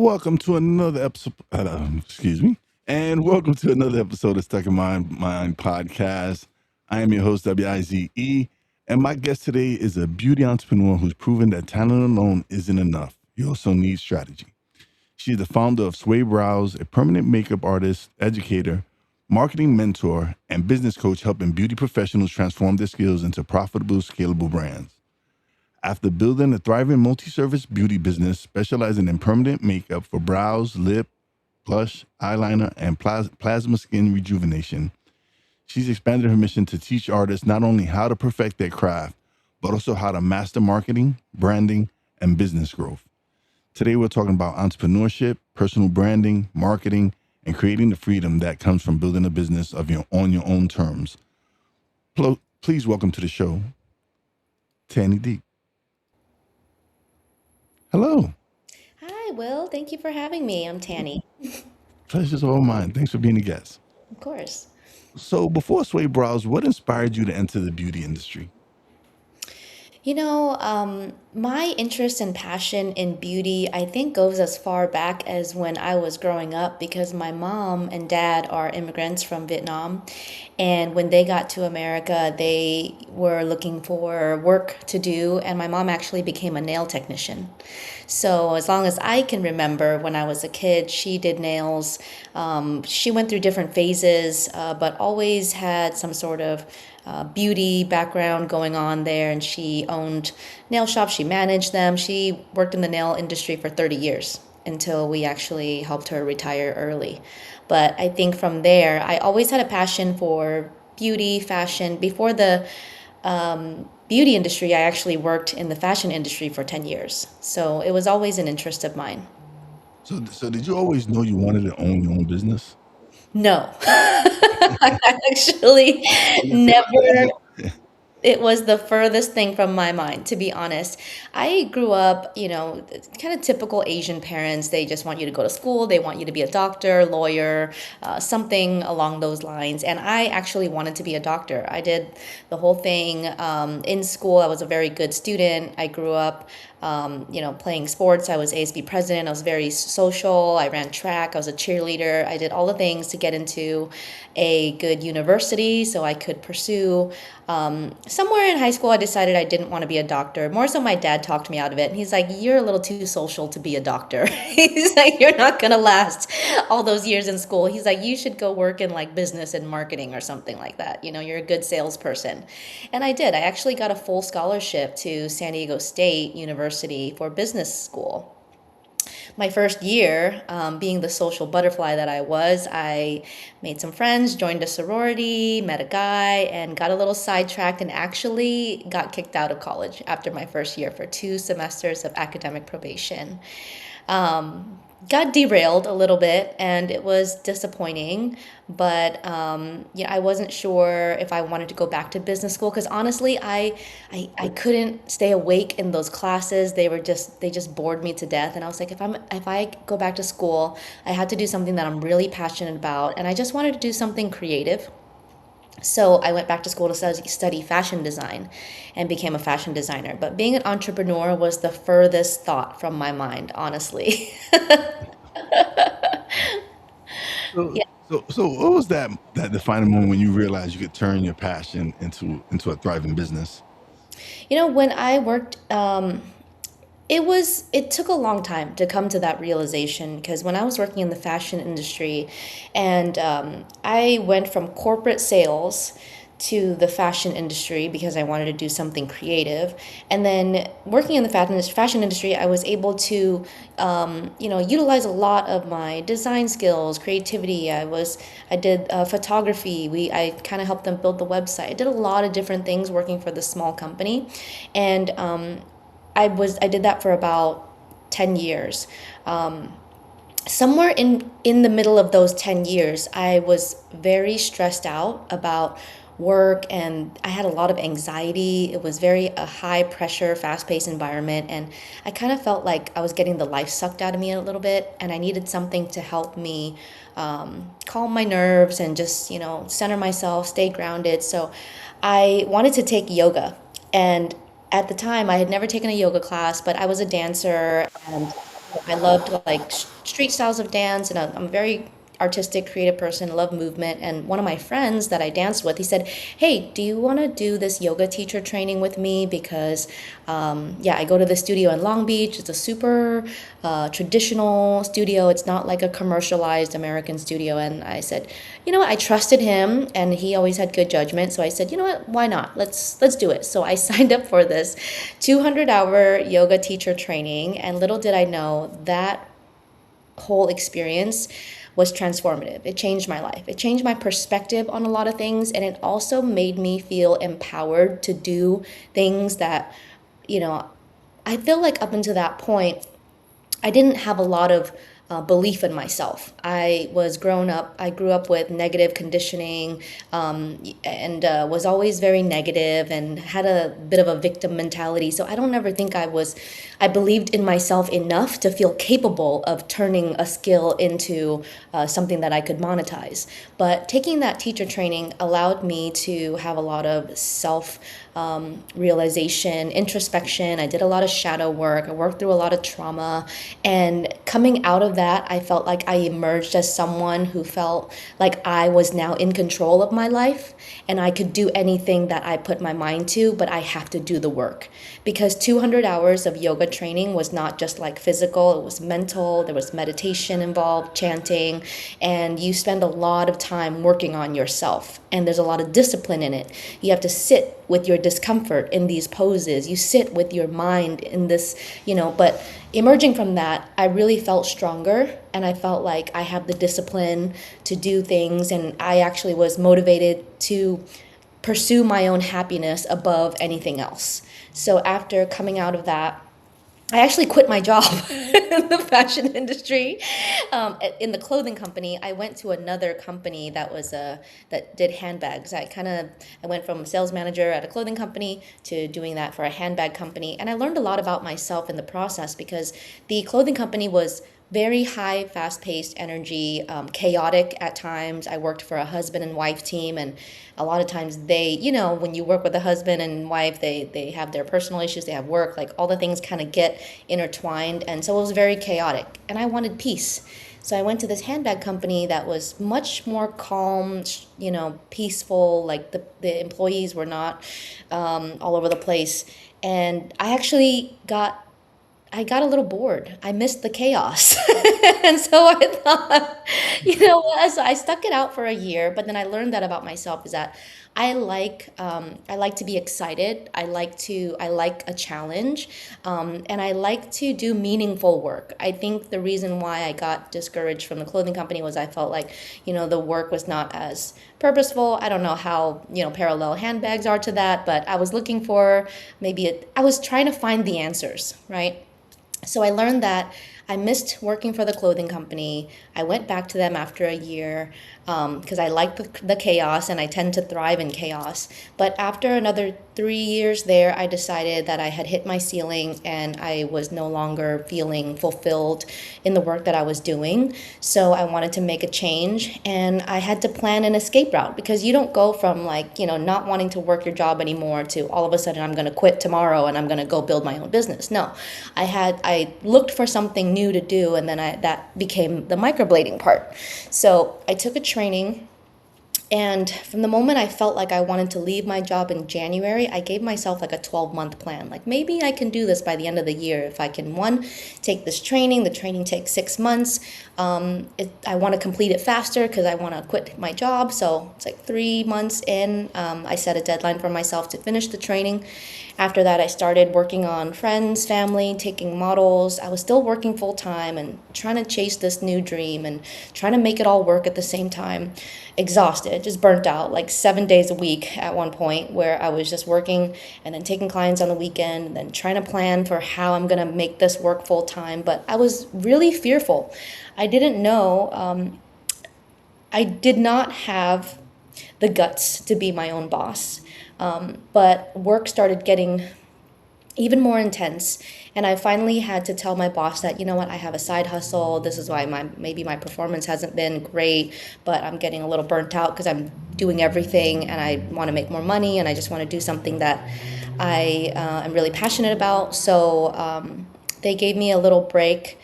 welcome to another episode. Excuse me, and welcome to another episode of Stuck in Mind podcast. I am your host Wize, and my guest today is a beauty entrepreneur who's proven that talent alone isn't enough. You also need strategy. She's the founder of Sway Brows, a permanent makeup artist, educator, marketing mentor, and business coach, helping beauty professionals transform their skills into profitable, scalable brands. After building a thriving multi-service beauty business specializing in permanent makeup for brows, lip, blush, eyeliner, and plasma skin rejuvenation, she's expanded her mission to teach artists not only how to perfect their craft, but also how to master marketing, branding, and business growth. Today, we're talking about entrepreneurship, personal branding, marketing, and creating the freedom that comes from building a business on your own terms. Please welcome to the show, Tanny Diep. Hello. Hi, Will. Thank you for having me. I'm Tanny. Pleasure's all mine. Thanks for being a guest. Of course. So, before Sway Brows, what inspired you to enter the beauty industry? My interest and passion in beauty, I think, goes as far back as when I was growing up because my mom and dad are immigrants from Vietnam. And when they got to America, they were looking for work to do. And my mom actually became a nail technician. So, as long as I can remember, when I was a kid, she did nails. She went through different phases, but always had some sort of beauty background going on there. And she owned nail shops, she managed them. She worked in the nail industry for 30 years until we actually helped her retire early. But I think from there, I always had a passion for beauty, fashion. Before the beauty industry, I actually worked in the fashion industry for 10 years. So it was always an interest of mine. So did you always know you wanted to own your own business? No, I actually I was gonna say, never. yeah. It was the furthest thing from my mind, to be honest. I grew up, kind of typical Asian parents. They just want you to go to school, they want you to be a doctor, lawyer, something along those lines. And I actually wanted to be a doctor. I did the whole thing in school. I was a very good student. I grew up, playing sports. I was ASB president. I was very social. I ran track. I was a cheerleader. I did all the things to get into a good university so I could pursue somewhere in high school, I decided I didn't want to be a doctor. More so, my dad talked me out of it. And he's like, "You're a little too social to be a doctor." He's like, "You're not going to last all those years in school." He's like, "You should go work in like business and marketing or something like that. You're a good salesperson." And I did. I actually got a full scholarship to San Diego State University for business school. My first year, being the social butterfly that I was, I made some friends, joined a sorority, met a guy, and got a little sidetracked and actually got kicked out of college after my first year for 2 semesters of academic probation. Got derailed a little bit and it was disappointing, but I wasn't sure if I wanted to go back to business school because honestly I couldn't stay awake in those classes. They just bored me to death, and I was like, if I go back to school, I had to do something that I'm really passionate about, and I just wanted to do something creative. So I went back to school to study fashion design and became a fashion designer. But being an entrepreneur was the furthest thought from my mind, honestly. So, so what was that defining moment when you realized you could turn your passion into a thriving business? When I worked, it took a long time to come to that realization because when I was working in the fashion industry, and I went from corporate sales to the fashion industry because I wanted to do something creative. And then working in the fashion industry, I was able to, utilize a lot of my design skills, creativity. I did photography. I kind of helped them build the website. I did a lot of different things working for this small company, and I did that for about 10 years. Somewhere in the middle of those 10 years, I was very stressed out about work, and I had a lot of anxiety. It was very a high pressure, fast paced environment, and I kind of felt like I was getting the life sucked out of me a little bit, and I needed something to help me calm my nerves and just center myself, stay grounded. So I wanted to take yoga, and at the time I had never taken a yoga class, but I was a dancer, and I loved like street styles of dance, and I'm a very artistic, creative person, love movement. And one of my friends that I danced with, he said, "Hey, do you want to do this yoga teacher training with me? Because, yeah, I go to the studio in Long Beach. It's a super traditional studio. It's not like a commercialized American studio." And I said, "You know what? I trusted him, and he always had good judgment. So I said, you know what? Why not? Let's do it." So I signed up for this 200-hour yoga teacher training, and little did I know that whole experience was transformative. It changed my life. It changed my perspective on a lot of things, and it also made me feel empowered to do things that, you know, I feel like up until that point, I didn't have a lot of belief in myself. I grew up with negative conditioning, and was always very negative and had a bit of a victim mentality. So I don't ever think I believed in myself enough to feel capable of turning a skill into something that I could monetize. But taking that teacher training allowed me to have a lot of self realization, introspection. I did a lot of shadow work. I worked through a lot of trauma. And coming out of that, I felt like I emerged as someone who felt like I was now in control of my life and I could do anything that I put my mind to, but I have to do the work. Because 200 hours of yoga training was not just like physical, it was mental, there was meditation involved, chanting, and you spend a lot of time working on yourself. And there's a lot of discipline in it. You have to sit with your discomfort in these poses. You sit with your mind in this, but emerging from that, I really felt stronger and I felt like I have the discipline to do things. And I actually was motivated to pursue my own happiness above anything else. So after coming out of that, I actually quit my job in the fashion industry, in the clothing company. I went to another company that did handbags. I went from sales manager at a clothing company to doing that for a handbag company, and I learned a lot about myself in the process because the clothing company was very high, fast-paced energy, chaotic at times. I worked for a husband and wife team, and a lot of times when you work with a husband and wife, they have their personal issues, they have work, like all the things kind of get intertwined, and so it was very chaotic. And I wanted peace. So I went to this handbag company that was much more calm, peaceful, like the employees were not all over the place. And I got a little bored. I missed the chaos. And so I thought, so I stuck it out for a year, but then I learned that about myself is that I like to be excited. I like a challenge. And I like to do meaningful work. I think the reason why I got discouraged from the clothing company was I felt like, the work was not as purposeful. I don't know how, parallel handbags are to that, but I was looking for I was trying to find the answers, right? So I learned that I missed working for the clothing company. I went back to them after a year because I like the chaos and I tend to thrive in chaos. But after another 3 years there, I decided that I had hit my ceiling and I was no longer feeling fulfilled in the work that I was doing. So I wanted to make a change and I had to plan an escape route because you don't go from not wanting to work your job anymore to all of a sudden I'm going to quit tomorrow and I'm going to go build my own business. No, I looked for something new to do and then that became the microblading part. So I took a training. And from the moment I felt like I wanted to leave my job in January, I gave myself like a 12-month plan. Like maybe I can do this by the end of the year. If I can, one, take this training. The training takes 6 months. I want to complete it faster because I want to quit my job. So it's like 3 months in. I set a deadline for myself to finish the training. After that, I started working on friends, family, taking models. I was still working full time and trying to chase this new dream and trying to make it all work at the same time. Exhausted, just burnt out, like 7 days a week at one point where I was just working and then taking clients on the weekend and then trying to plan for how I'm going to make this work full time. But I was really fearful. I didn't know. I did not have the guts to be my own boss. But work started getting even more intense. And I finally had to tell my boss that, you know what, I have a side hustle. This is why maybe my performance hasn't been great, but I'm getting a little burnt out because I'm doing everything and I want to make more money and I just want to do something that I am really passionate about. So they gave me a little break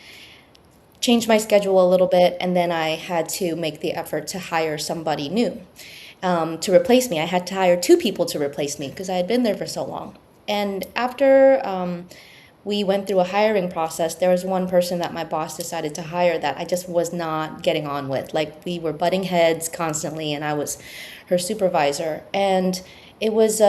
changed my schedule a little bit, and then I had to make the effort to hire somebody new to replace me. I had to hire two people to replace me because I had been there for so long. And after we went through a hiring process, there was one person that my boss decided to hire that I just was not getting on with. Like, we were butting heads constantly, and I was her supervisor. And it was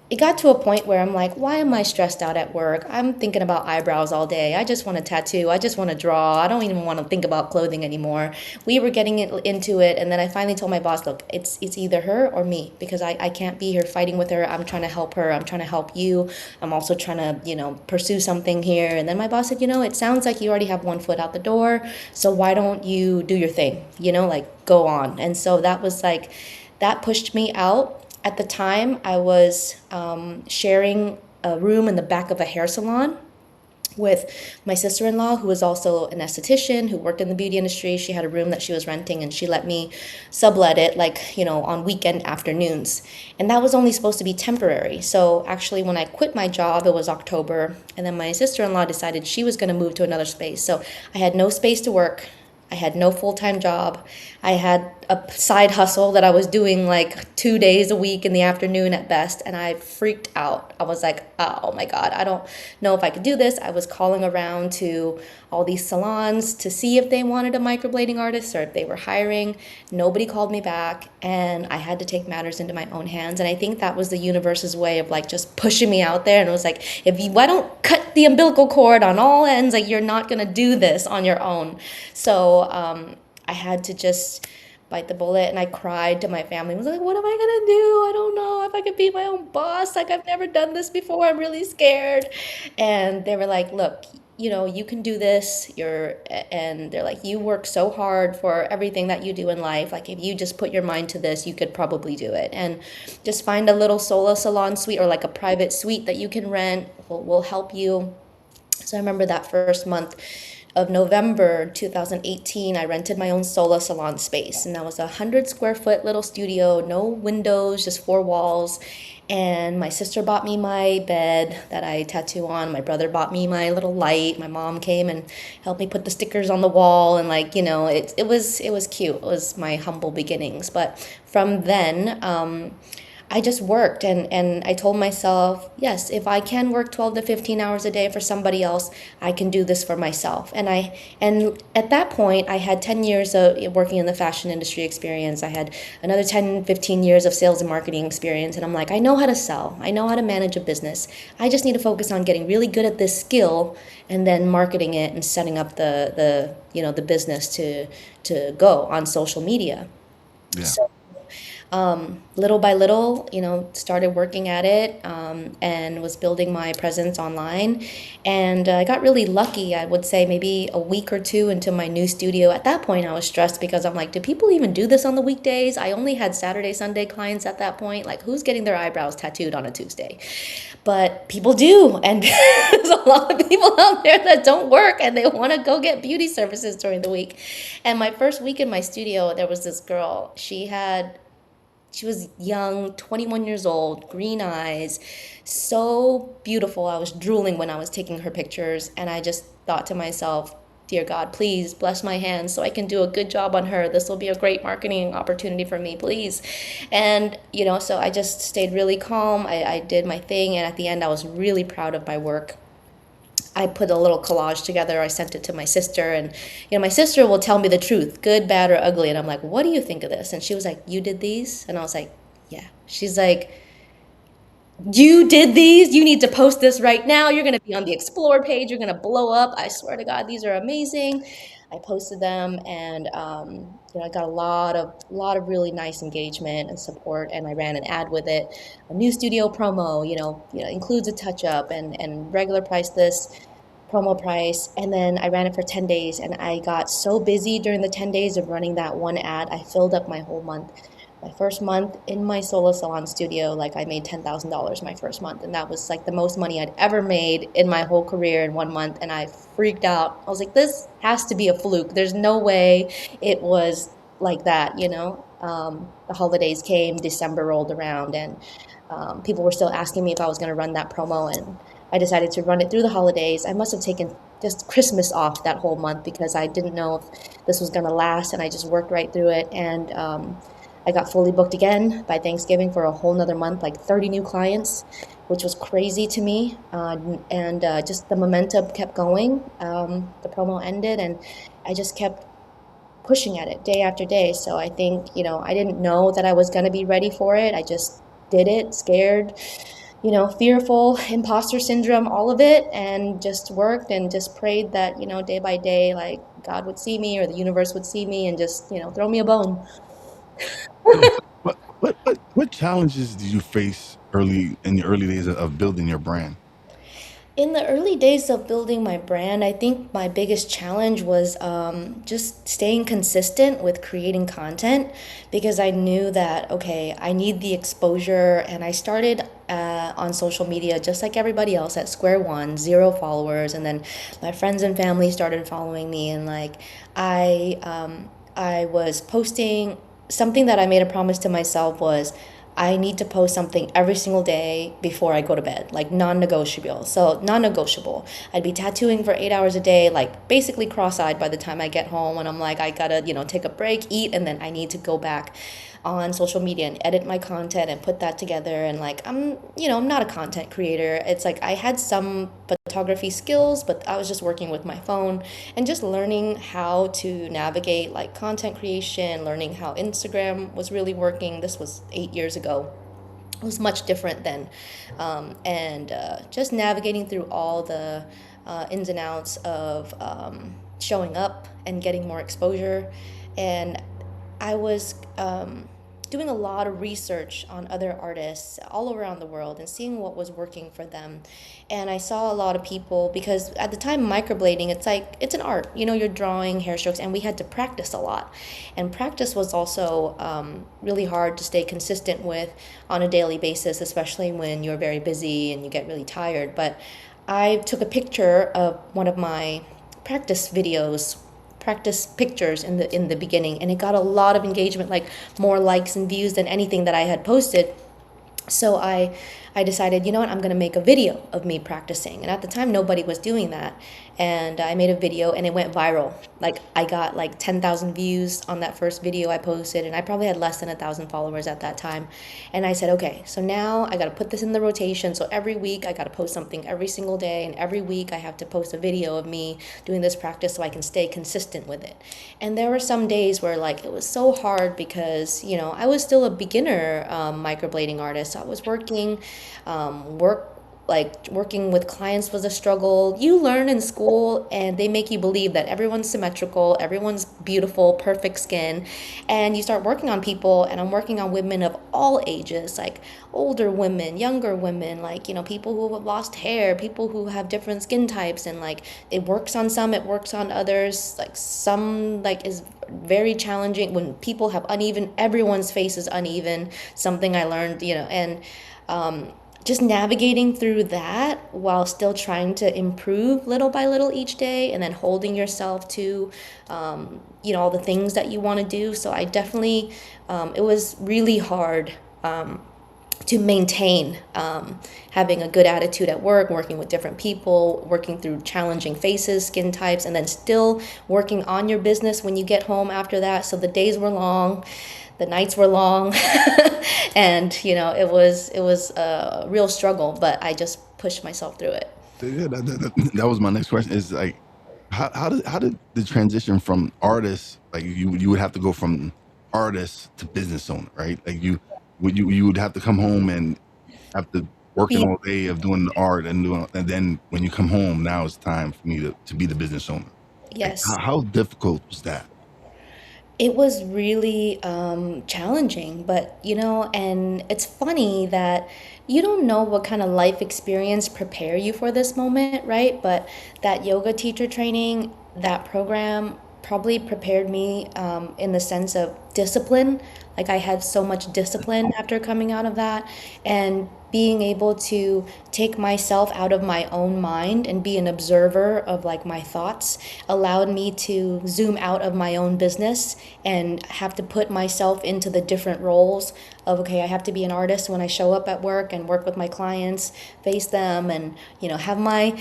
it got to a point where I'm like, why am I stressed out at work? I'm thinking about eyebrows all day. I just want to tattoo. I just want to draw. I don't even want to think about clothing anymore. We were getting into it, and then I finally told my boss, look, it's either her or me, because I can't be here fighting with her. I'm trying to help her. I'm trying to help you. I'm also trying to, pursue something here. And then my boss said, it sounds like you already have one foot out the door, so why don't you do your thing? Like, go on. And so that was like, that pushed me out. At the time, I was sharing a room in the back of a hair salon with my sister-in-law, who was also an esthetician who worked in the beauty industry. She had a room that she was renting, and she let me sublet it, like, on weekend afternoons. And that was only supposed to be temporary. So actually, when I quit my job, it was October, and then my sister-in-law decided she was going to move to another space. So I had no space to work. I had no full-time job. I had a side hustle that I was doing like 2 days a week in the afternoon at best, and I freaked out. I was like, oh my God, I don't know if I could do this. I was calling around to all these salons to see if they wanted a microblading artist or if they were hiring. Nobody called me back, and I had to take matters into my own hands. And I think that was the universe's way of like just pushing me out there. And it was like, why don't cut the umbilical cord on all ends? Like, you're not gonna do this on your own. So I had to just bite the bullet, and I cried to my family. I was like, what am I gonna do? I don't know if I could be my own boss. Like, I've never done this before. I'm really scared. And they were like, look, you can do this. And they're like, you work so hard for everything that you do in life. Like, if you just put your mind to this, you could probably do it. And just find a little solo salon suite or like a private suite that you can rent. Will help you. So I remember that first month of November 2018, I rented my own solo salon space, and that was 100 square foot little studio, no windows, just four walls. And my sister bought me my bed that I tattoo on. My brother bought me my little light. My mom came and helped me put the stickers on the wall, and like, it was cute. It was my humble beginnings. But from then, I just worked, and I told myself, yes, if I can work 12 to 15 hours a day for somebody else, I can do this for myself. And at that point, I had 10 years of working in the fashion industry experience. I had another 10, 15 years of sales and marketing experience. And I'm like, I know how to sell. I know how to manage a business. I just need to focus on getting really good at this skill and then marketing it and setting up the business to go on social media. Yeah. So little by little, started working at it, and was building my presence online. And I got really lucky, I would say maybe a week or two into my new studio. At that point, I was stressed because I'm like, do people even do this on the weekdays? I only had Saturday, Sunday clients at that point. Like, who's getting their eyebrows tattooed on a Tuesday? But people do. And there's a lot of people out there that don't work and they want to go get beauty services during the week. And my first week in my studio, there was this girl. She was young, 21 years old, green eyes, so beautiful. I was drooling when I was taking her pictures, and I just thought to myself, dear God, please bless my hands so I can do a good job on her. This will be a great marketing opportunity for me, please. And, so I just stayed really calm. I did my thing, and at the end, I was really proud of my work. I put a little collage together. I sent it to my sister, and my sister will tell me the truth, good, bad, or ugly. And I'm like, what do you think of this? And she was like, you did these? And I was like, yeah. She's like, you did these? You need to post this right now. You're going to be on the Explore page. You're going to blow up. I swear to God, these are amazing. I posted them, and I got a lot of really nice engagement and support, and I ran an ad with it, a new studio promo, includes a touch up and regular price this, promo price. And then I ran it for 10 days, and I got so busy during the 10 days of running that one ad, I filled up my whole month. My first month in my solo salon studio, like, I made $10,000 my first month, and that was like the most money I'd ever made in my whole career in 1 month. And I freaked out. I was like, this has to be a fluke. There's no way it was like that. The holidays came, December rolled around, and people were still asking me if I was going to run that promo, and I decided to run it through the holidays. I must have taken just Christmas off that whole month because I didn't know if this was gonna last, and I just worked right through it. And I got fully booked again by Thanksgiving for a whole nother month, like 30 new clients, which was crazy to me. And just the momentum kept going. The promo ended, and I just kept pushing at it day after day. So I think, I didn't know that I was going to be ready for it. I just did it, scared, fearful, imposter syndrome, all of it, and just worked and just prayed that, day by day, like God would see me or the universe would see me and just, throw me a bone. So, what challenges did you face early in the early days of building your brand? In the early days of building my brand, I think my biggest challenge was just staying consistent with creating content because I knew that, okay, I need the exposure. And I started on social media just like everybody else at square one, zero followers. And then my friends and family started following me. And like, I was posting something that I made a promise to myself was I need to post something every single day before I go to bed, like non-negotiable. So non-negotiable. I'd be tattooing for 8 hours a day, like basically cross-eyed by the time I get home, and I'm like, I gotta, take a break, eat, and then I need to go back on social media and edit my content and put that together. And like, I'm not a content creator. It's like I had some photography skills, but I was just working with my phone and just learning how to navigate like content creation, learning how Instagram was really working. This was 8 years ago. It was much different then. And just navigating through all the ins and outs of showing up and getting more exposure. And I was doing a lot of research on other artists all around the world and seeing what was working for them. And I saw a lot of people because at the time microblading, it's like it's an art. You're drawing hair strokes, and we had to practice a lot. And practice was also really hard to stay consistent with on a daily basis, especially when you're very busy and you get really tired. But I took a picture of one of my practice videos, practice pictures in the beginning, and it got a lot of engagement, like more likes and views than anything that I had posted. So I decided, you know what, I'm going to make a video of me practicing. And at the time, nobody was doing that. And I made a video and it went viral. Like I got like 10,000 views on that first video I posted, and I probably had less than 1,000 followers at that time. And I said, okay, so now I got to put this in the rotation. So every week I got to post something every single day. And every week I have to post a video of me doing this practice so I can stay consistent with it. And there were some days where like it was so hard because, I was still a beginner microblading artist. So I was working, working with clients was a struggle. You learn in school and they make you believe that everyone's symmetrical, everyone's beautiful, perfect skin. And you start working on people, and I'm working on women of all ages, like older women, younger women, like, people who have lost hair, people who have different skin types. And like it works on some, it works on others. Like some like is very challenging when people have uneven, everyone's face is uneven, something I learned, and just navigating through that while still trying to improve little by little each day, and then holding yourself to all the things that you want to do. So I definitely it was really hard to maintain having a good attitude at work, working with different people, working through challenging faces, skin types, and then still working on your business when you get home after that. So the days were long, the nights were long, and it was a real struggle, but I just pushed myself through it. Yeah, that was my next question. Is like, how did the transition from artist, like you would have to go from artist to business owner, right? Like you would have to come home and after working Yeah. all day of doing the art and doing, and then when you come home, now it's time for me to be the business owner. Like Yes. how difficult was that? It was really challenging, but and it's funny that you don't know what kind of life experience prepare you for this moment, right? But that yoga teacher training, that program probably prepared me in the sense of discipline. Like I had so much discipline after coming out of that, and being able to take myself out of my own mind and be an observer of like my thoughts allowed me to zoom out of my own business and have to put myself into the different roles of, okay, I have to be an artist when I show up at work and work with my clients, face them, and have my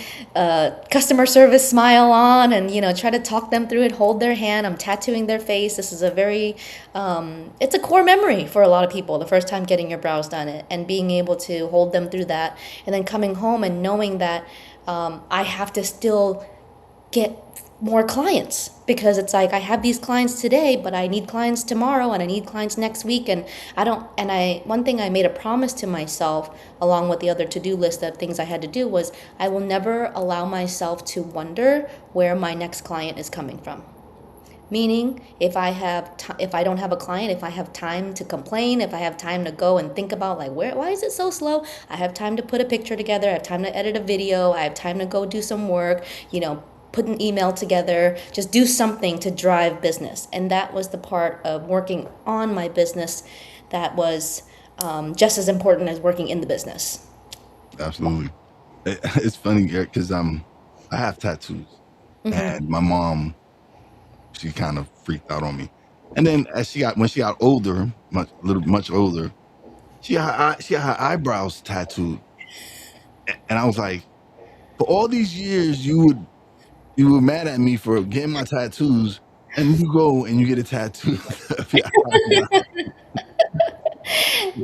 customer service smile on, and try to talk them through it, hold their hand. I'm tattooing their face. This is a very it's a core memory for a lot of people, the first time getting your brows done, and being able to hold them through that, and then coming home and knowing that I have to still get more clients, because it's like I have these clients today, but I need clients tomorrow and I need clients next week. And I don't, and I, one thing I made a promise to myself along with the other to-do list of things I had to do was I will never allow myself to wonder where my next client is coming from. Meaning, if I don't have a client, if I have time to complain, if I have time to go and think about like why is it so slow? I have time to put a picture together. I have time to edit a video. I have time to go do some work. Put an email together. Just do something to drive business. And that was the part of working on my business that was just as important as working in the business. Absolutely. It's funny because I have tattoos, and my mom, she kind of freaked out on me. And then as when she got older, much older, she had her eyebrows tattooed, and I was like, for all these years, you were mad at me for getting my tattoos, and you go and you get a tattoo of your eyebrow.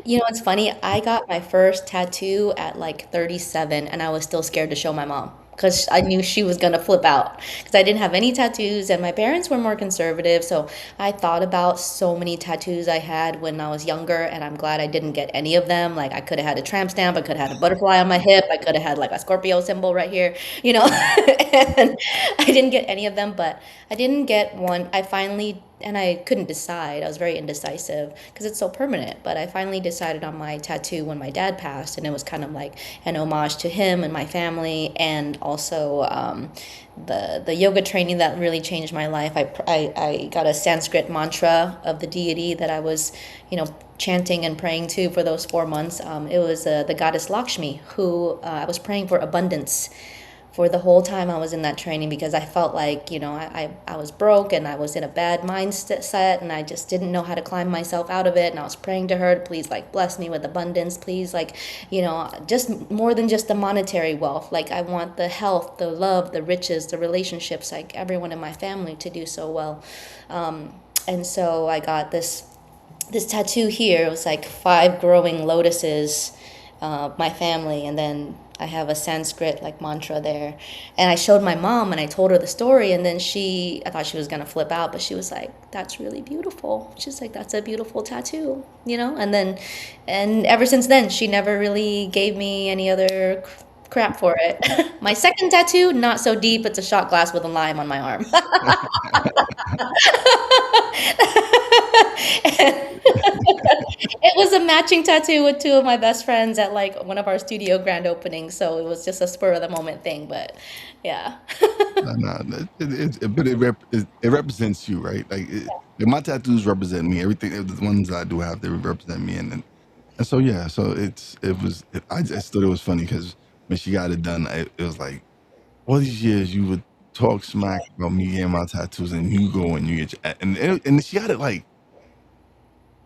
It's funny. I got my first tattoo at like 37, and I was still scared to show my mom because I knew she was gonna flip out because I didn't have any tattoos, and my parents were more conservative. So I thought about so many tattoos I had when I was younger, and I'm glad I didn't get any of them. Like I could have had a tramp stamp, I could have had a butterfly on my hip, I could have had like a Scorpio symbol right here, and I didn't get any of them, but I didn't get one. I finally and I couldn't decide. I was very indecisive because it's so permanent. But I finally decided on my tattoo when my dad passed, and it was kind of like an homage to him and my family, and also the yoga training that really changed my life. I got a Sanskrit mantra of the deity that I was, chanting and praying to for those 4 months. It was the goddess Lakshmi, who I was praying for abundance for the whole time I was in that training, because I felt like, I was broke and I was in a bad mindset, and I just didn't know how to climb myself out of it. And I was praying to her to please like bless me with abundance, please, like, just more than just the monetary wealth. Like I want the health, the love, the riches, the relationships, like everyone in my family to do so well. And so I got this tattoo here. It was like 5 growing lotuses, my family, and then I have a Sanskrit like mantra there. And I showed my mom and I told her the story, and then I thought she was gonna flip out, but she was like, "That's really beautiful." She's like, "That's a beautiful tattoo," and ever since then, she never really gave me any other crap for it. My second tattoo, not so deep. It's a shot glass with a lime on my arm. It was a matching tattoo with 2 of my best friends at like one of our studio grand openings, so it was just a spur of the moment thing. But yeah. No, but it represents you, right? My tattoos represent me. Everything, the ones that I do have, they represent me, and so yeah, so I just thought it was funny because when she got it done, it was like all these years you would talk smack about me getting my tattoos, and you go and you get and she got it like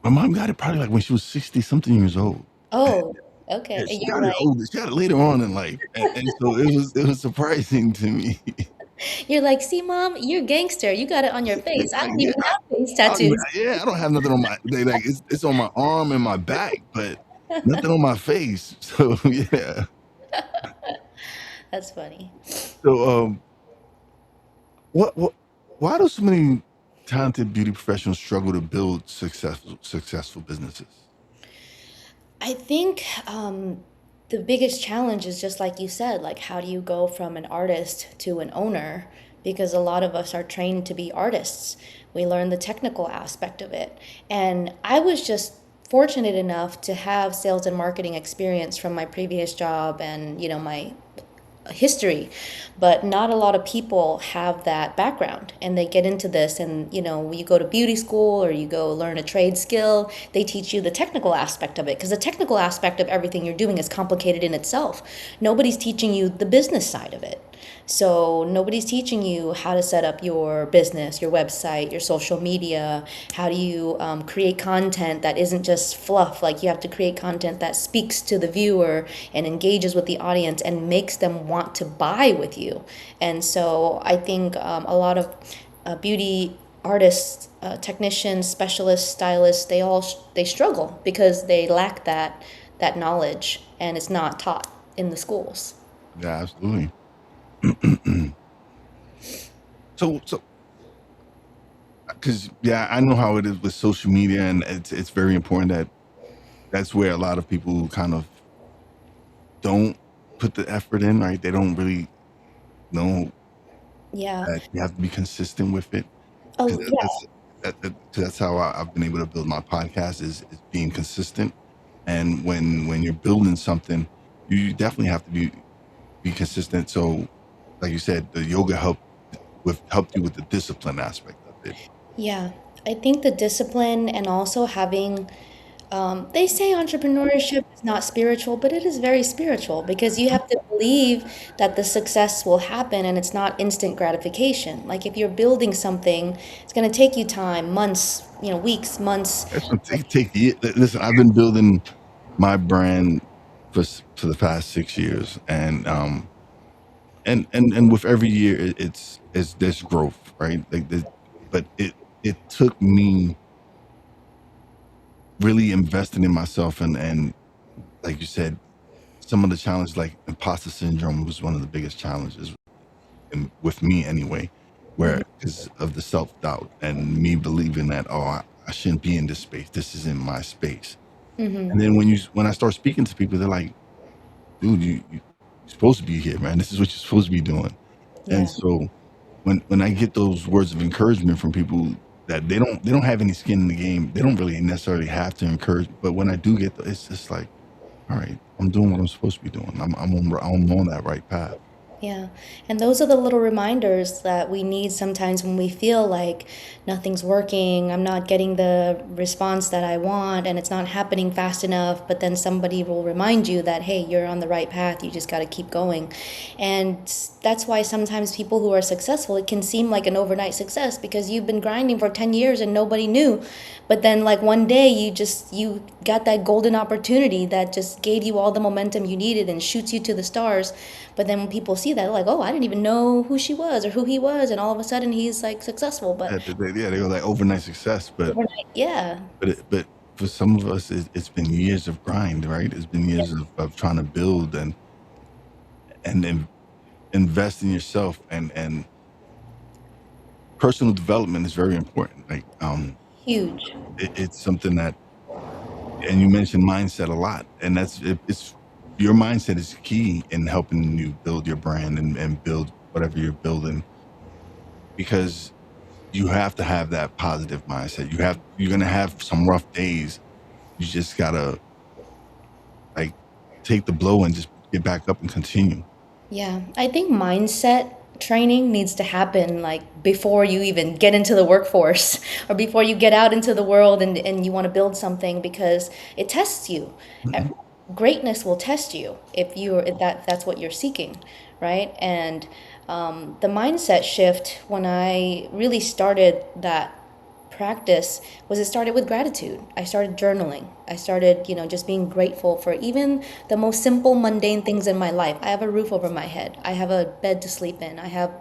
my mom got it probably like when she was 60 something years old. Oh, okay. Yeah, And she you're got it like, older. She got it later on in life, and so it was surprising to me. "See, mom, you're gangster. You got it on your face. I Like, don't yeah, even have face tattoos." I don't have nothing on my like it's on my arm and my back, but nothing on my face. So yeah. That's funny. So what why do so many talented beauty professionals struggle to build successful businesses? I think the biggest challenge is just like you said, like how do you go from an artist to an owner? Because a lot of us are trained to be artists. We learn the technical aspect of it. And I was just fortunate enough to have sales and marketing experience from my previous job and, my history, but not a lot of people have that background, and they get into this. And you go to beauty school or you go learn a trade skill, they teach you the technical aspect of it, because the technical aspect of everything you're doing is complicated in itself. Nobody's teaching you the business side of it. So nobody's teaching you how to set up your business, your website, your social media. How do you create content that isn't just fluff? Like, you have to create content that speaks to the viewer and engages with the audience and makes them want to buy with you. And so I think a lot of beauty artists, technicians, specialists, stylists, they struggle because they lack that knowledge, and it's not taught in the schools. Yeah, absolutely. So because yeah, I know how it is with social media, and it's very important that that's where a lot of people kind of don't put the effort in, right? They don't really know Yeah. that you have to be consistent with it. Oh, Because yeah. that's how I've been able to build my podcast is being consistent. And when you're building something, you definitely have to be consistent. So, like you said, the yoga helped you with the discipline aspect of it. Yeah, I think the discipline, and also having, they say entrepreneurship is not spiritual, but it is very spiritual, because you have to believe that the success will happen and it's not instant gratification. Like, if you're building something, it's going to take you time, months, weeks, months. That's what take listen. I've been building my brand for the past 6 years, and with every year it's there's growth, right? But it took me really investing in myself, and like you said, some of the challenges like imposter syndrome was one of the biggest challenges, and with me anyway, where Mhm, because of the self-doubt and me believing that, oh, I shouldn't be in this space, this isn't my space. mhm. And then when I start speaking to people, they're like, dude, you're supposed to be here, man, this is what you're supposed to be doing. And Yeah, so when I get those words of encouragement from people that they don't have any skin in the game, they don't really necessarily have to encourage. But when I do get, it's just like, all right, I'm doing what I'm supposed to be doing. I'm on that right path. yeah. And those are the little reminders that we need sometimes when we feel like nothing's working, I'm not getting the response that I want, and it's not happening fast enough. But then somebody will remind you that, hey, you're on the right path, you just got to keep going. And that's why sometimes people who are successful, it can seem like an overnight success because you've been grinding for 10 years and nobody knew. But then, like, one day you got that golden opportunity that just gave you all the momentum you needed and shoots you to the stars. But then when people see that, they're like, oh, I didn't even know who she was or who he was, and all of a sudden he's like successful. But Yeah, they go like overnight success, but overnight, yeah. but for some of us, it's been years of grind, right? It's been years of trying to build and then invest in yourself, and personal development is very important. Like Huge. it's something that, and you mentioned mindset a lot, and it's your mindset is key in helping you build your brand and build whatever you're building, because you have to have that positive mindset. You're gonna have some rough days. You just gotta like take the blow and just get back up and continue. Yeah, I think mindset training needs to happen like before you even get into the workforce or before you get out into the world, and you want to build something, because it tests you. Uh, Greatness will test you if that's what you're seeking, right? And the mindset shift, when I really started that practice, was it started with gratitude. I started journaling. I started, just being grateful for even the most simple, mundane things in my life. I have a roof over my head. I have a bed to sleep in. I have,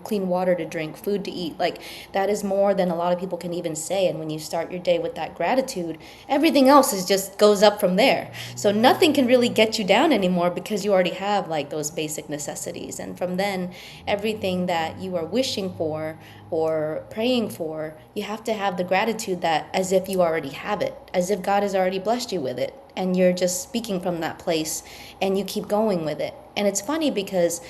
clean water to drink, food to eat. Like, that is more than a lot of people can even say. And when you start your day with that gratitude, everything else is just goes up from there. So nothing can really get you down anymore, because you already have like those basic necessities. And from then, everything that you are wishing for or praying for, you have to have the gratitude that as if you already have it, as if God has already blessed you with it, and you're just speaking from that place, and you keep going with it. And it's funny because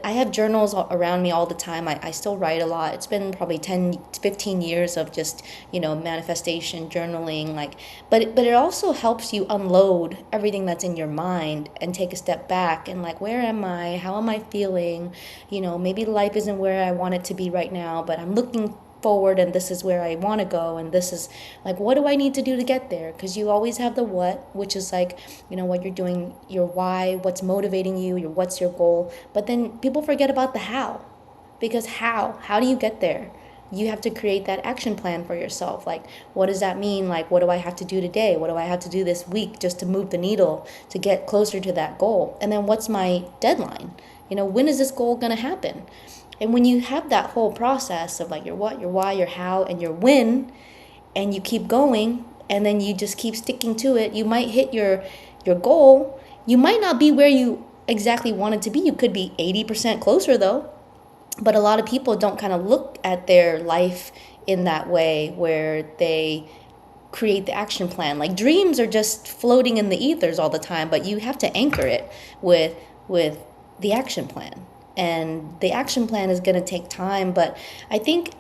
I have journals around me all the time. I still write a lot. It's been probably 10, 15 years of just, manifestation, journaling, like, but it also helps you unload everything that's in your mind and take a step back and like, where am I? How am I feeling? Maybe life isn't where I want it to be right now, but I'm looking forward and this is where I want to go and this is like what do I need to do to get there, because you always have the what, which is like what you're doing, your why, what's motivating you, your what's your goal, but then people forget about the how, because how do you get there? You have to create that action plan for yourself. Like, what does that mean? Like, what do I have to do today? What do I have to do this week just to move the needle to get closer to that goal? And then what's my deadline? When is this goal going to happen? And when you have that whole process of like your what, your why, your how, and your when, and you keep going, and then you just keep sticking to it, you might hit your goal. You might not be where you exactly wanted to be. You could be 80% closer though. But a lot of people don't kind of look at their life in that way where they create the action plan. Like dreams are just floating in the ethers all the time, but you have to anchor it with the action plan. And the action plan is going to take time, but I think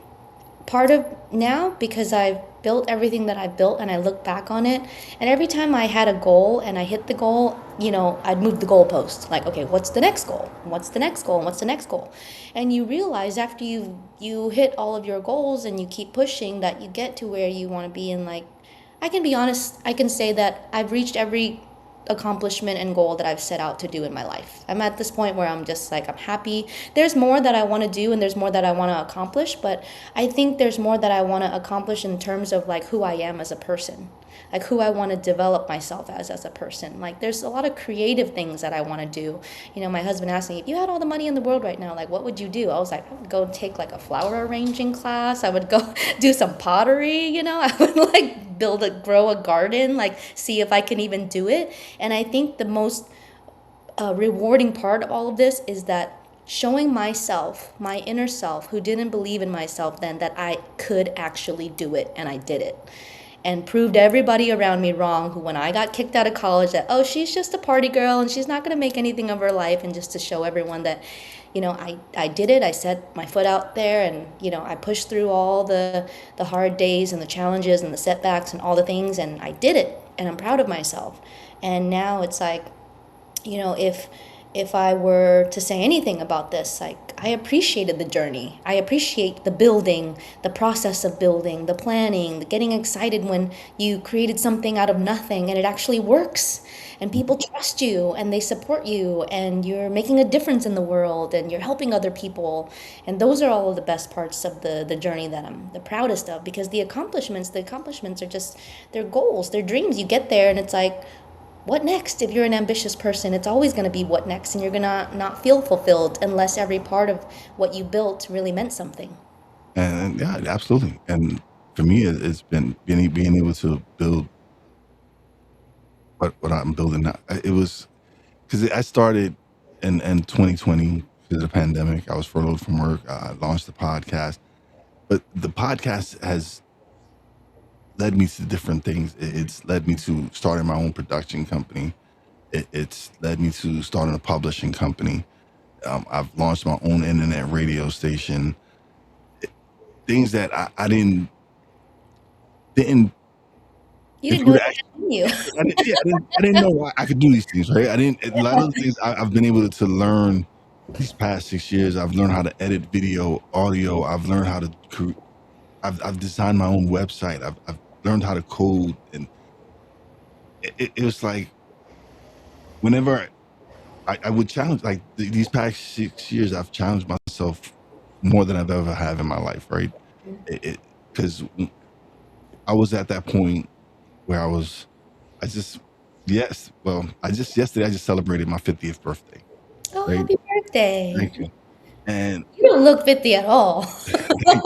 part of now, because I've built everything that I built and I look back on it, and every time I had a goal and I hit the goal, I'd move the goalpost. Like, okay, what's the next goal? What's the next goal? And what's the next goal? And you realize after you hit all of your goals and you keep pushing that you get to where you want to be. And like, I can be honest, I can say that I've reached every accomplishment and goal that I've set out to do in my life. I'm at this point where I'm just like, I'm happy. There's more that I want to do and there's more that I want to accomplish, but I think there's more that I want to accomplish in terms of like who I am as a person, like who I want to develop myself as a person. Like there's a lot of creative things that I want to do. My husband asked me, if you had all the money in the world right now, like what would you do? I was like, I would go take like a flower arranging class. I would go do some pottery, I would like grow a garden, like see if I can even do it. And I think the most rewarding part of all of this is that showing myself, my inner self, who didn't believe in myself then, that I could actually do it, and I did it. And proved everybody around me wrong, who when I got kicked out of college, that, oh, she's just a party girl and she's not going to make anything of her life, and just to show everyone that, I did it. I set my foot out there and, I pushed through all the hard days and the challenges and the setbacks and all the things, and I did it, and I'm proud of myself. And now it's like, if I were to say anything about this, like I appreciated the journey. I appreciate the building, the process of building, the planning, the getting excited when you created something out of nothing and it actually works and people trust you and they support you and you're making a difference in the world and you're helping other people. And those are all of the best parts of the journey that I'm the proudest of, because the accomplishments are just, they're goals, they're dreams. You get there and it's like, what next? If you're an ambitious person, it's always going to be what next, and you're going to not feel fulfilled unless every part of what you built really meant something. And yeah, absolutely. And for me, it's been being able to build what I'm building now. It was because I started in 2020 through the pandemic. I was furloughed from work. I launched the podcast, but the podcast has led me to different things. It's led me to starting my own production company. It's led me to starting a publishing company. I've launched my own internet radio station. Things that I didn't You if didn't you know would it ask, was in you. yeah, I didn't know I could do these things, right? I didn't. A lot of the things I've been able to learn these past 6 years. I've learned how to edit video, audio. I've learned how to. I've designed my own website. I've learned how to code, and it was like whenever I would challenge, like these past 6 years, I've challenged myself more than I've ever have in my life, right? It because I was at that point where I just, yes, well, yesterday I just celebrated my 50th birthday, Oh, right? happy birthday. Thank you. And You don't look 50 at all. thank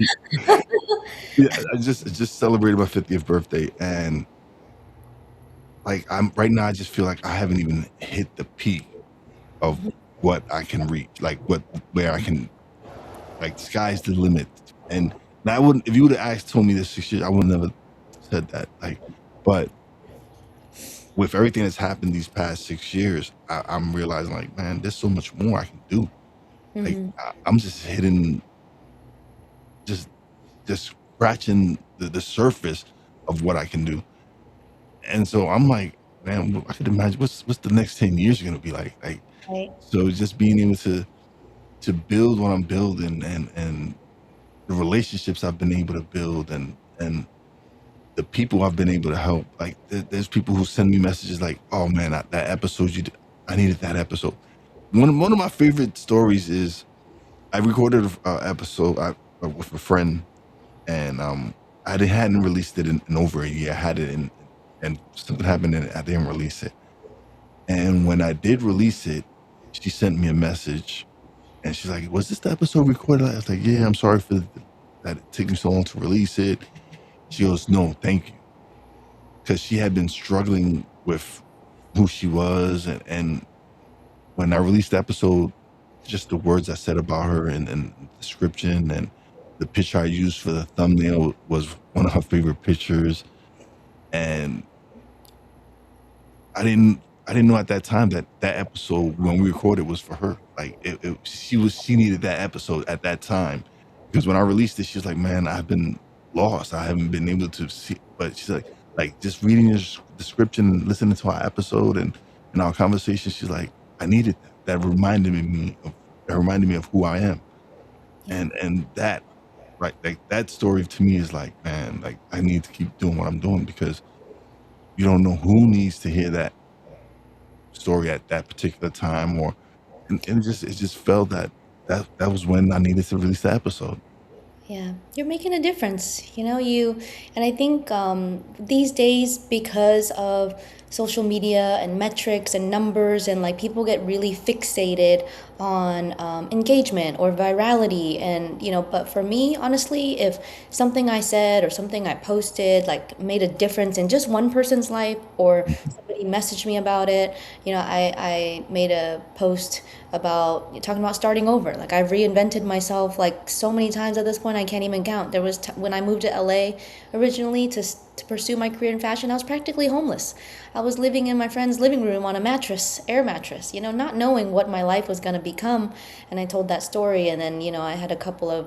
you, thank you. Yeah, I just celebrated my 50th birthday, and like I'm right now, I just feel like I haven't even hit the peak of what I can reach, like where I can, like sky's the limit. And I wouldn't, if you would have told me this 6 years, I would have never said that. Like, but with everything that's happened these past 6 years, I'm realizing like, man, there's so much more I can do. Like Mm-hmm. I'm just hitting, just just scratching the surface of what I can do. And so I'm like, man, I could imagine what's the next 10 years going to be like. Like, Right. so just being able to build what I'm building, and the relationships I've been able to build, and the people I've been able to help. Like there's people who send me messages like, "Oh man, that episode you did, I needed that episode." One of my favorite stories is I recorded an episode with a friend, and hadn't released it in over a year. I had it in, and something happened and I didn't release it. And when I did release it, she sent me a message, and she's like, "Was this the episode recorded?" I was like, "Yeah, I'm sorry for that it took me so long to release it." She goes, "No, thank you," because she had been struggling with who she was, and when I released the episode, just the words I said about her, and the description, and the picture I used for the thumbnail was one of her favorite pictures. And I didn't know at that time that that episode when we recorded was for her. Like she needed that episode at that time, because when I released it, she was like, "Man, I've been lost. I haven't been able to see." But she's like just reading your description and listening to our episode and our conversation, she's like, "I needed that. That reminded me of who I am." Yeah. And that, right, like that story to me is like, man, like I need to keep doing what I'm doing, because you don't know who needs to hear that story at that particular time. Or and it just felt that that was when I needed to release the episode. Yeah, you're making a difference, and I think these days, because of social media and metrics and numbers, and like people get really fixated on engagement or virality, and but for me, honestly, if something I said or something I posted like made a difference in just one person's life, or somebody messaged me about it, I made a post about talking about starting over. Like I've reinvented myself like so many times at this point I can't even count. There was when I moved to LA originally to pursue my career in fashion, I was practically homeless. I was living in my friend's living room on a mattress, air mattress, not knowing what my life was going to become. And I told that story, and then I had a couple of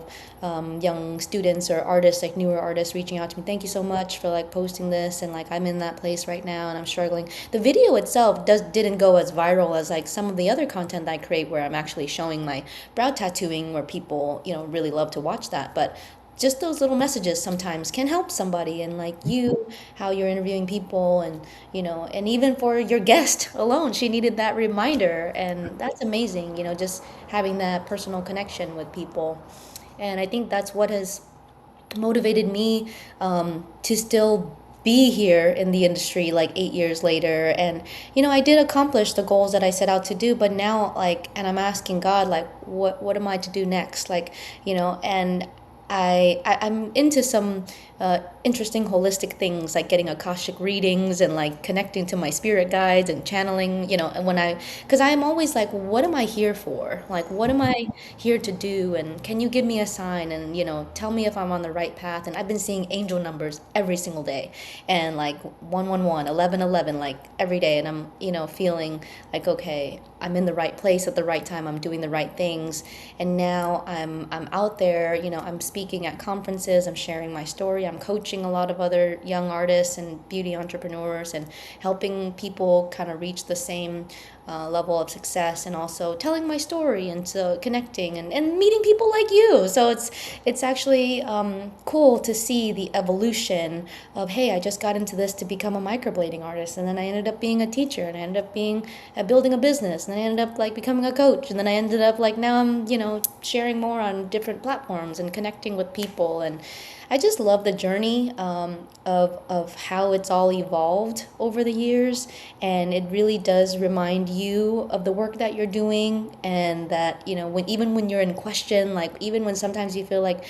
young students or artists, like newer artists, reaching out to me. Thank you so much for like posting this, and like I'm in that place right now and I'm struggling. The video itself didn't go as viral as like some of the other content that I create, where I'm actually showing my brow tattooing, where people really love to watch that. But just those little messages sometimes can help somebody, and like how you're interviewing people, and and even for your guest alone, she needed that reminder, and that's amazing, just having that personal connection with people. And I think that's what has motivated me to still be here in the industry like 8 years later. And I did accomplish the goals that I set out to do, but now, like, and I'm asking God, like, what am I to do next, like, and I'm into some interesting holistic things, like getting Akashic readings and like connecting to my spirit guides and channeling, and because I'm always like, what am I here for? Like, what am I here to do? And can you give me a sign, and, tell me if I'm on the right path? And I've been seeing angel numbers every single day, and like 111, 1111, like every day. And I'm, feeling like, okay, I'm in the right place at the right time. I'm doing the right things. And now I'm out there, I'm speaking at conferences, I'm sharing my story, I'm coaching a lot of other young artists and beauty entrepreneurs, and helping people kind of reach the same level of success, and also telling my story, and so connecting, and meeting people like you. So it's actually cool to see the evolution of, hey, I just got into this to become a microblading artist, and then I ended up being a teacher, and I ended up being building a business, and then I ended up like becoming a coach, and then I ended up like now I'm sharing more on different platforms and connecting with people. And I just love the journey of how it's all evolved over the years, and it really does remind you of the work that you're doing, and that when even when you're in question, like even when sometimes you feel like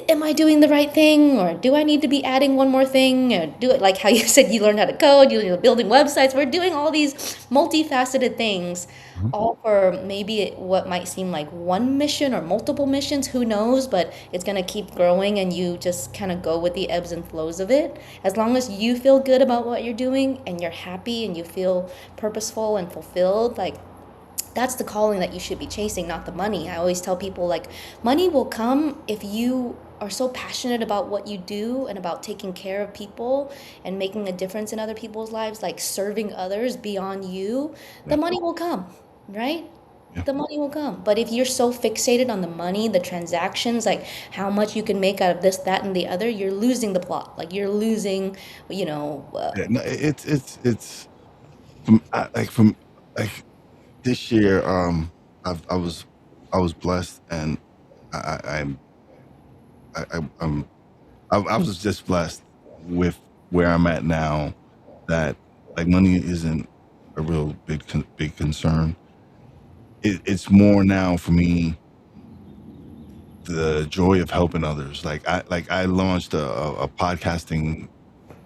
am I doing the right thing, or do I need to be adding one more thing, or do it like how you said you learned how to code, you're building websites. We're doing all these multifaceted things, Mhm. all for maybe what might seem like one mission or multiple missions, who knows, but it's going to keep growing, and you just kind of go with the ebbs and flows of it. As long as you feel good about what you're doing and you're happy and you feel purposeful and fulfilled, like that's the calling that you should be chasing, not the money. I always tell people, like, money will come if you are so passionate about what you do and about taking care of people and making a difference in other people's lives, like serving others beyond you. The Yeah. money will come, right? Yeah. The money will come. But if you're so fixated on the money, the transactions, like how much you can make out of this, that, and the other, you're losing the plot. Like you're losing, you know, Yeah. No, it's from like this year. I've, I was blessed, and I'm I'm I was just blessed with where I'm at now. That like money isn't a real big concern. It's more now for me the joy of helping others. I launched a podcasting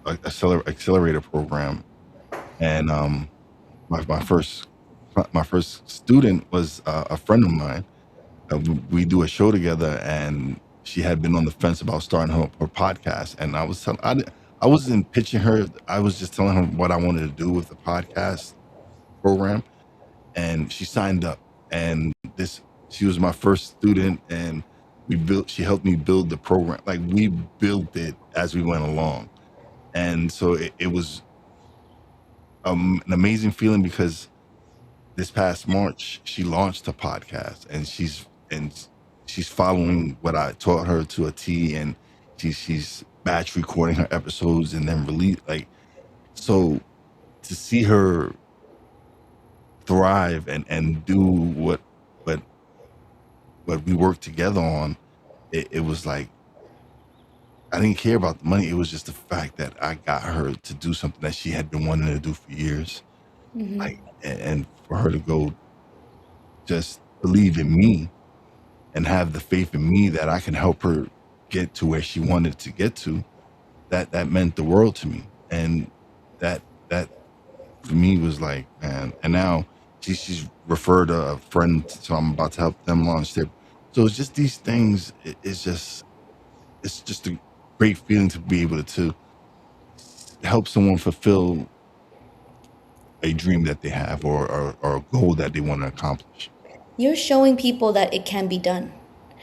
accelerator program, and my first my first student was a friend of mine. We do a show together, and she had been on the fence about starting her podcast. And I wasn't pitching her. I was just telling her what I wanted to do with the podcast program, and she signed up. And this she was my first student, and she helped me build the program. Like we built it as we went along, and so it was an amazing feeling because this past March, she launched a podcast, and she's following what I taught her to a T, and she's batch recording her episodes and then release so to see her thrive and do what what we worked together on. It was like I didn't care about the money. It was just the fact that I got her to do something that she had been wanting to do for years, mhm. and for her to go just believe in me and have the faith in me that I can help her get to where she wanted to get to, that meant the world to me. And that for me was like, man. And now she's referred a friend, so I'm about to help them launch their. So it's just these things. It's just a great feeling to be able to help someone fulfill a dream that they have, or a goal that they want to accomplish. You're showing people that it can be done.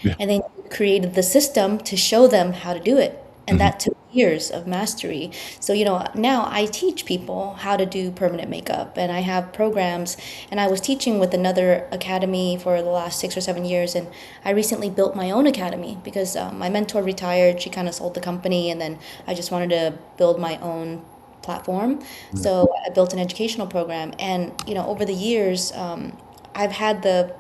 Yeah. And then you created the system to show them how to do it. And Hmm. that took years of mastery. So, now I teach people how to do permanent makeup, and I have programs. And I was teaching with another academy for the last 6 or 7 years. And I recently built my own academy because my mentor retired. She kind of sold the company. And then I just wanted to build my own platform. Yeah. So I built an educational program. And, over the years, I've had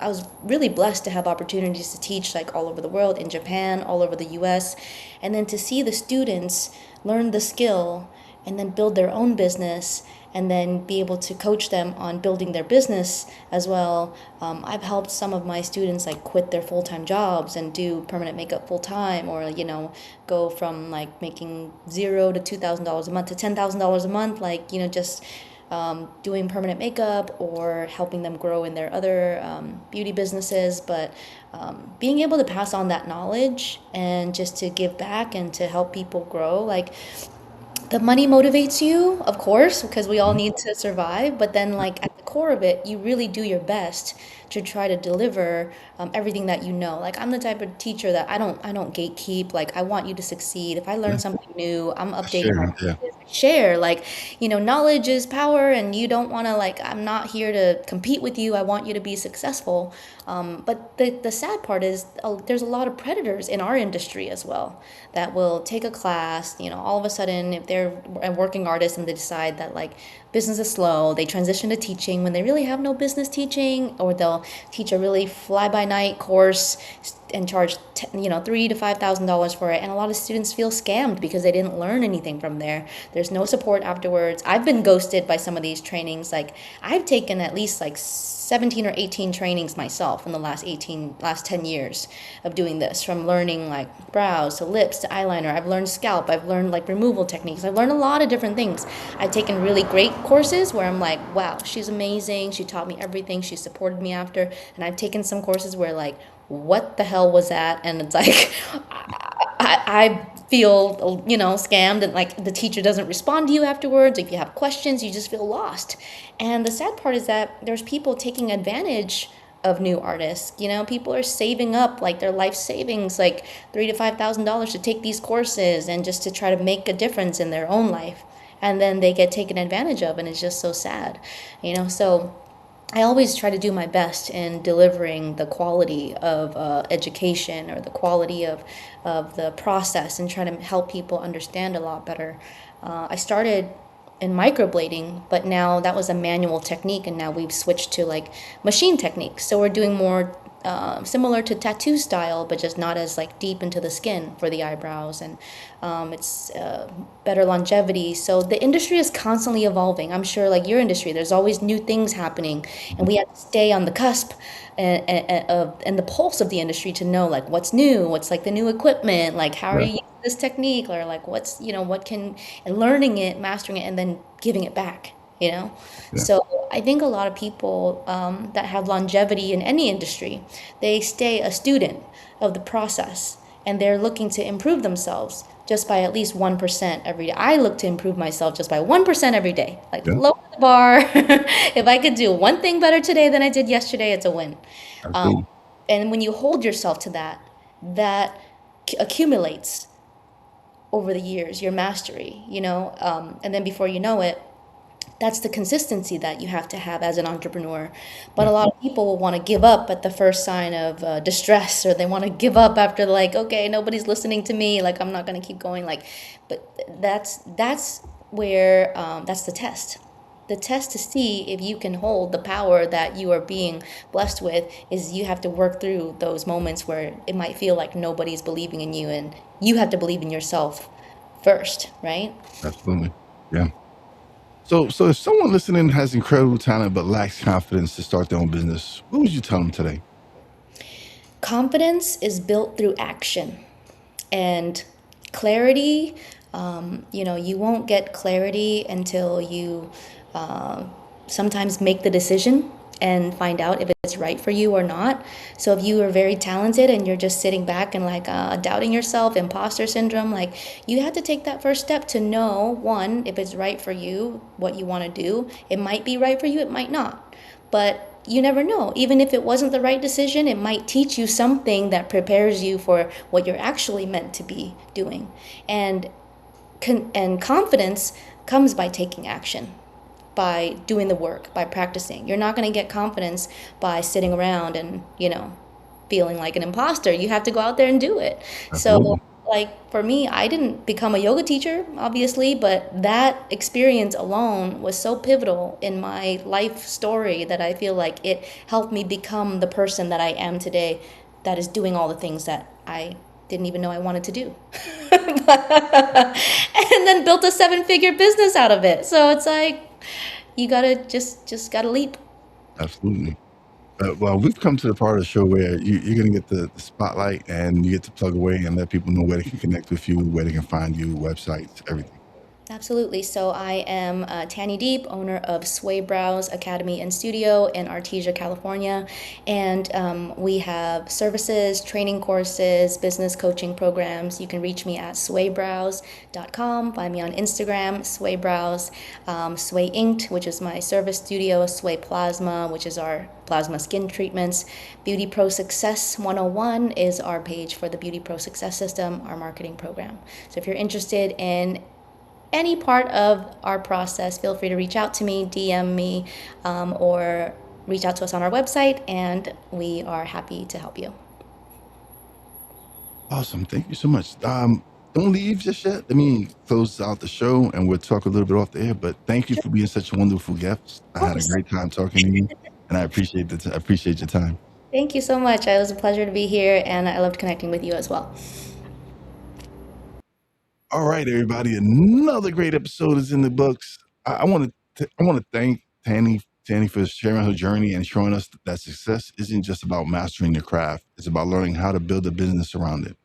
I was really blessed to have opportunities to teach like all over the world, in Japan, all over the US, and then to see the students learn the skill and then build their own business and then be able to coach them on building their business as well. I've helped some of my students like quit their full-time jobs and do permanent makeup full-time, or go from like making $0 to $2,000 a month to $10,000 a month, like just doing permanent makeup or helping them grow in their other beauty businesses. But being able to pass on that knowledge and just to give back and to help people grow, like the money motivates you, of course, because we all Mhm. need to survive. But then, like at the core of it, you really do your best to try to deliver everything that you know. Like I'm the type of teacher that I don't gatekeep. Like I want you to succeed. If I learn Yeah. something new, I'm updating my Sharing. Yeah. share. Like knowledge is power, and you don't want to, like, I'm not here to compete with you. I want you to be successful. But the sad part is there's a lot of predators in our industry as well that will take a class, all of a sudden, if they're a working artist and they decide that, like, business is slow. They transition to teaching when they really have no business teaching, or they'll teach a really fly by night course and charge $3,000 to $5,000 for it. And a lot of students feel scammed because they didn't learn anything from there. There's no support afterwards. I've been ghosted by some of these trainings. Like, I've taken at least like 17 or 18 trainings myself in the last 10 years of doing this, from learning like brows to lips to eyeliner. I've learned scalp. I've learned like removal techniques. I've learned a lot of different things. I've taken really great courses where I'm like, wow, she's amazing. She taught me everything. She supported me after. And I've taken some courses where like, what the hell was that? And it's like, I feel, scammed, and like the teacher doesn't respond to you afterwards. If you have questions, you just feel lost. And the sad part is that there's people taking advantage of new artists. People are saving up like their life savings, like $3,000 to $5,000 to take these courses and just to try to make a difference in their own life. And then they get taken advantage of, and it's just so sad, So I always try to do my best in delivering the quality of education, or the quality of the process, and try to help people understand a lot better. I started in microblading, but now that was a manual technique, and now we've switched to like machine techniques. So we're doing more similar to tattoo style, but just not as like deep into the skin for the eyebrows, and it's better longevity. So the industry is constantly evolving. I'm sure, like your industry, there's always new things happening, and we have to stay on the cusp and the pulse of the industry to know like what's new, what's like the new equipment, like how are Yeah. you using this technique, or like what's what can, and learning it, mastering it, and then giving it back. Yeah. So I think a lot of people that have longevity in any industry, they stay a student of the process, and they're looking to improve themselves just by at least 1% every day. I look to improve myself just by 1% every day, like Yeah. lower the bar. If I could do one thing better today than I did yesterday, it's a win. Absolutely. And when you hold yourself to that, that accumulates over the years, your mastery, and then before you know it, that's the consistency that you have to have as an entrepreneur. But Yeah. a lot of people will want to give up at the first sign of distress, or they want to give up after like, okay, nobody's listening to me, like I'm not going to keep going. Like, but that's where that's the test. The test to see if you can hold the power that you are being blessed with is you have to work through those moments where it might feel like nobody's believing in you, and you have to believe in yourself first, right? Absolutely. Yeah. So if someone listening has incredible talent but lacks confidence to start their own business, what would you tell them today? Confidence is built through action, and clarity. You won't get clarity until you sometimes make the decision and find out if it's right for you or not. So if you are very talented and you're just sitting back and like doubting yourself, imposter syndrome, like you have to take that first step to know, one, if it's right for you, what you want to do. It might be right for you, it might not. But you never know. Even if it wasn't the right decision, it might teach you something that prepares you for what you're actually meant to be doing. And confidence comes by taking action, by doing the work, by practicing. You're not going to get confidence by sitting around and, feeling like an imposter. You have to go out there and do it. So, Absolutely. like for me, I didn't become a yoga teacher, obviously, but that experience alone was so pivotal in my life story that I feel like it helped me become the person that I am today, that is doing all the things that I didn't even know I wanted to do. And then built a seven-figure business out of it. So it's like you gotta just gotta leap. Absolutely. Well, we've come to the part of the show where you're going to get the spotlight, and you get to plug away and let people know where they can connect with you, where they can find you, websites, everything. Absolutely. So I am Tanny Diep, owner of Sway Brows Academy and Studio in Artesia, California. And we have services, training courses, business coaching programs. You can reach me at swaybrows.com. Find me on Instagram, swaybrows, Sway Inked, which is my service studio, Sway Plasma, which is our plasma skin treatments. Beauty Pro Success 101 is our page for the Beauty Pro Success System, our marketing program. So if you're interested in any part of our process, feel free to reach out to me, DM me, or reach out to us on our website, and we are happy to help you. Awesome. Thank you so much. don't leave just yet. Let me close out the show and we'll talk a little bit off the air. But thank you Sure, for being such a wonderful guest. of I had a course. great time talking to you, and I appreciate I appreciate your time. Thank you so much. It was a pleasure to be here, and I loved connecting with you as well. All right, everybody, another great episode is in the books. I want to thank Tanny for sharing her journey and showing us that success isn't just about mastering your craft; it's about learning how to build a business around it.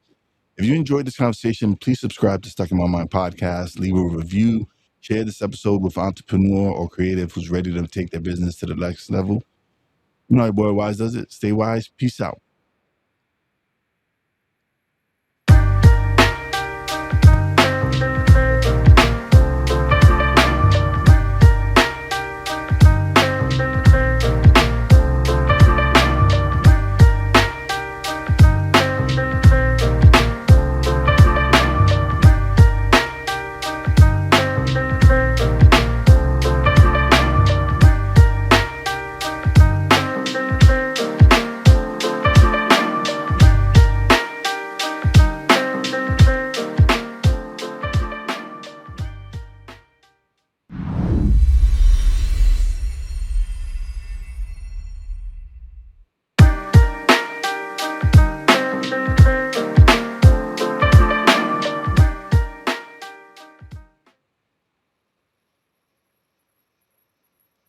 If you enjoyed this conversation, please subscribe to Stuck in My Mind podcast, leave a review, share this episode with an entrepreneur or creative who's ready to take their business to the next level. You know how your boy Wise does it. Stay wise. Peace out.